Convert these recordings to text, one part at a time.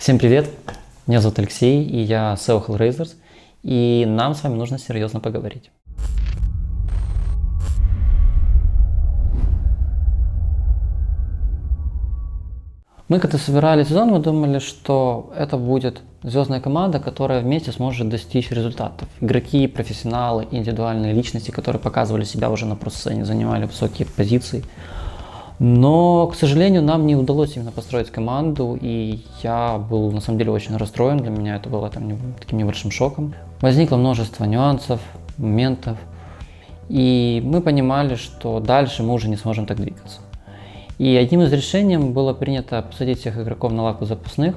Всем привет! Меня зовут Алексей, и я SEO Hellraisers, и нам с вами нужно серьезно поговорить. Мы когда собирали сезон, мы думали, что это будет звездная команда, которая вместе сможет достичь результатов. Игроки, профессионалы, индивидуальные личности, которые показывали себя уже на просцене, занимали высокие позиции. Но, к сожалению, нам не удалось именно построить команду, и я был на самом деле очень расстроен. Для меня это было таким небольшим шоком. Возникло множество нюансов, моментов, и мы понимали, что дальше мы уже не сможем так двигаться. И одним из решений было принято посадить всех игроков на лавку запасных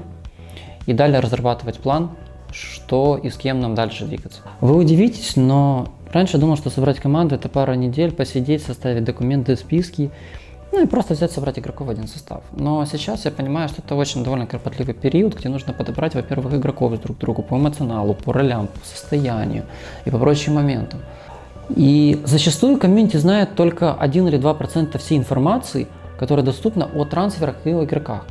и далее разрабатывать план, что и с кем нам дальше двигаться. Вы удивитесь, но раньше я думал, что собрать команду — это пара недель, посидеть, составить документы, списки, и просто взять, собрать игроков в один состав. Но сейчас я понимаю, что это очень довольно кропотливый период, где нужно подобрать, во-первых, игроков друг к другу по эмоционалу, по ролям, по состоянию и по прочим моментам. И зачастую комьюнити знает только 1 или 2% всей информации, которая доступна о трансферах и о игроках.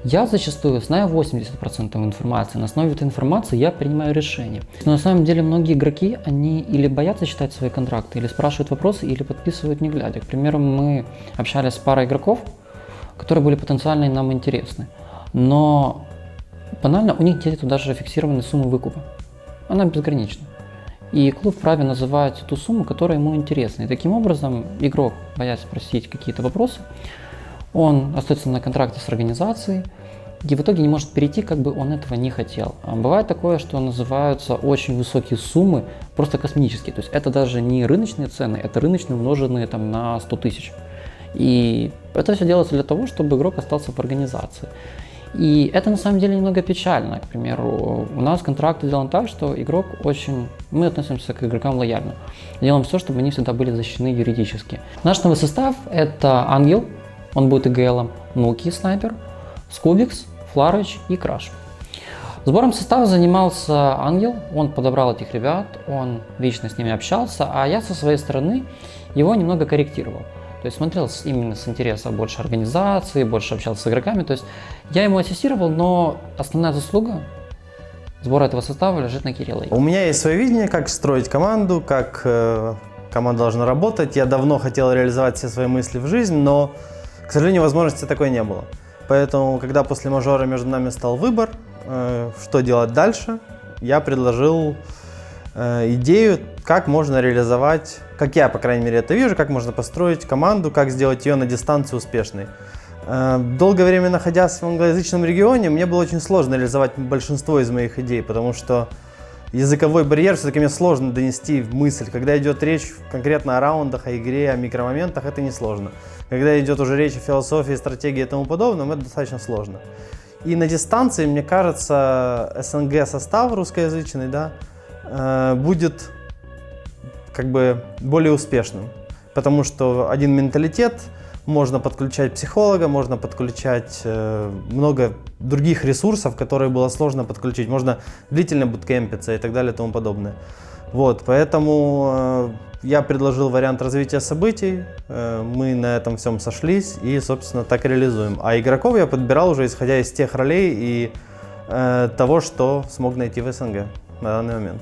Я зачастую знаю 80% информации. На основе этой информации я принимаю решения. Но на самом деле многие игроки, они или боятся читать свои контракты, или спрашивают вопросы, или подписывают не глядя. К примеру, мы общались с парой игроков, которые были потенциально нам интересны. Но банально у них нет даже фиксированной суммы выкупа. Она безгранична. И клуб вправе называть ту сумму, которая ему интересна. И таким образом игрок, боясь спросить какие-то вопросы, он остается на контракте с организацией и в итоге не может перейти, как бы он этого не хотел. А бывает такое, что называются очень высокие суммы, просто космические. То есть это даже не рыночные цены, это рыночные, умноженные на 100 тысяч. И это все делается для того, чтобы игрок остался в организации. И это на самом деле немного печально. К примеру, у нас контракт сделан так, что игрок мы относимся к игрокам лояльно. Делаем все, чтобы они всегда были защищены юридически. Наш новый состав — это Ангел. Он будет ИГЛом, Нуки, Снайпер, Скубикс, Фларыч и Краш. Сбором состава занимался Ангел, он подобрал этих ребят, он лично с ними общался, а я со своей стороны его немного корректировал. То есть смотрел именно с интереса больше организации, больше общался с игроками. То есть я ему ассистировал, но основная заслуга сбора этого состава лежит на Кирилле. У меня есть свое видение, как строить команду, как команда должна работать. Я давно хотел реализовать все свои мысли в жизнь, но, к сожалению, возможности такой не было. Поэтому, когда после мажора между нами стал выбор, что делать дальше, я предложил идею, как можно реализовать, как я, по крайней мере, это вижу, как можно построить команду, как сделать ее на дистанции успешной. Долгое время находясь в англоязычном регионе, мне было очень сложно реализовать большинство из моих идей, потому что языковой барьер, все-таки мне сложно донести мысль. Когда идет речь конкретно о раундах, о игре, о микромоментах, это несложно. Когда идет уже речь о философии, стратегии и тому подобном, это достаточно сложно. И на дистанции, мне кажется, СНГ состав русскоязычный, будет как бы более успешным. Потому что один менталитет, можно подключать психолога, можно подключать много других ресурсов, которые было сложно подключить. Можно длительно буткемпиться и так далее и тому подобное. Вот, поэтому я предложил вариант развития событий, мы на этом всем сошлись и, собственно, так и реализуем. А игроков я подбирал уже исходя из тех ролей и того, что смог найти в СНГ на данный момент.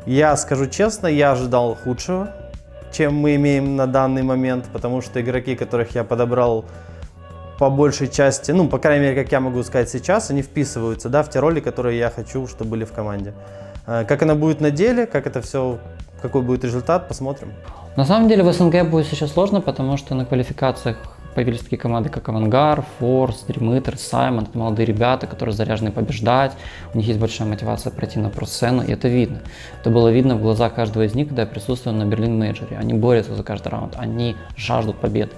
Я скажу честно, я ожидал худшего, чем мы имеем на данный момент, потому что игроки, которых я подобрал, по большей части, по крайней мере, как я могу сказать сейчас, они вписываются в те роли, которые я хочу, чтобы были в команде. Как она будет на деле, как это все, какой будет результат, посмотрим. На самом деле в СНГ будет сейчас сложно, потому что на квалификациях появились такие команды, как Авангар, Форс, Дримитер, Саймон. Это молодые ребята, которые заряжены побеждать. У них есть большая мотивация пройти на просцену, и это видно. Это было видно в глазах каждого из них, когда я присутствовал на Берлин-мейджоре. Они борются за каждый раунд, они жаждут победы.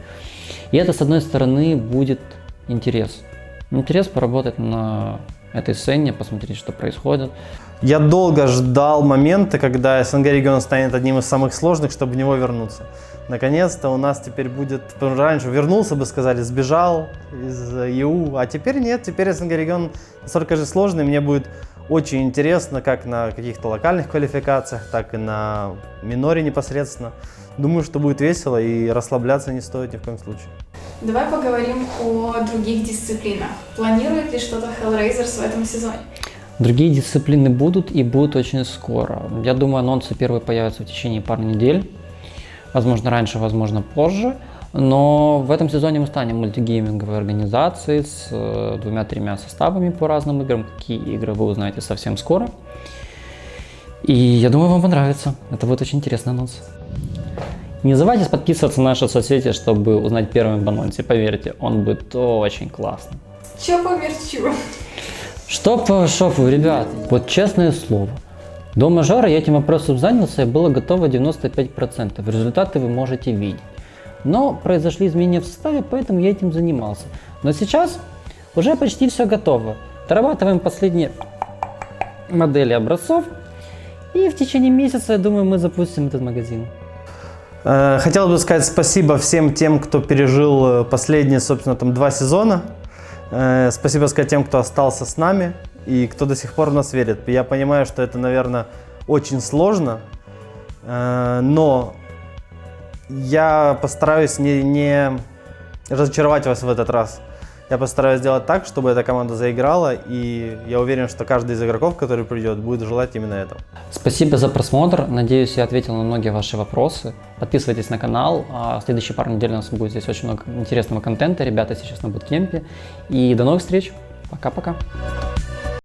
И это, с одной стороны, будет интерес. Интерес поработать на этой сцене, посмотреть, что происходит. Я долго ждал момента, когда СНГ регион станет одним из самых сложных, чтобы в него вернуться. Наконец-то у нас теперь будет, раньше вернулся бы, сказали, сбежал из ЕУ, а теперь нет, теперь СНГ регион настолько же сложный, мне будет очень интересно как на каких-то локальных квалификациях, так и на миноре непосредственно. Думаю, что будет весело и расслабляться не стоит ни в коем случае. Давай поговорим о других дисциплинах. Планирует ли что-то Hellraisers в этом сезоне? Другие дисциплины будут и будут очень скоро. Я думаю, анонсы первые появятся в течение пары недель. Возможно, раньше, возможно, позже. Но в этом сезоне мы станем мультигейминговой организацией с 2-3 составами по разным играм. Какие игры вы узнаете совсем скоро. И я думаю, вам понравится. Это будет очень интересный анонс. Не забывайте подписываться на наши соцсети, чтобы узнать первым об анонсе. Поверьте, он будет очень классный. Чё по мерчу? Что по шопу, ребят? Вот честное слово. До мажора я этим вопросом занялся и было готово 95%. Результаты вы можете видеть. Но произошли изменения в составе, поэтому я этим занимался. Но сейчас уже почти все готово. Дорабатываем последние модели образцов. И в течение месяца, я думаю, мы запустим этот магазин. Хотел бы сказать спасибо всем тем, кто пережил последние, собственно, 2 сезона. Спасибо сказать тем, кто остался с нами и кто до сих пор в нас верит. Я понимаю, что это, наверное, очень сложно, но я постараюсь не разочаровать вас в этот раз. Я постараюсь сделать так, чтобы эта команда заиграла, и я уверен, что каждый из игроков, который придет, будет желать именно этого. Спасибо за просмотр. Надеюсь, я ответил на многие ваши вопросы. Подписывайтесь на канал. В следующие пару недель у нас будет здесь очень много интересного контента. Ребята сейчас на буткемпе. И до новых встреч. Пока-пока.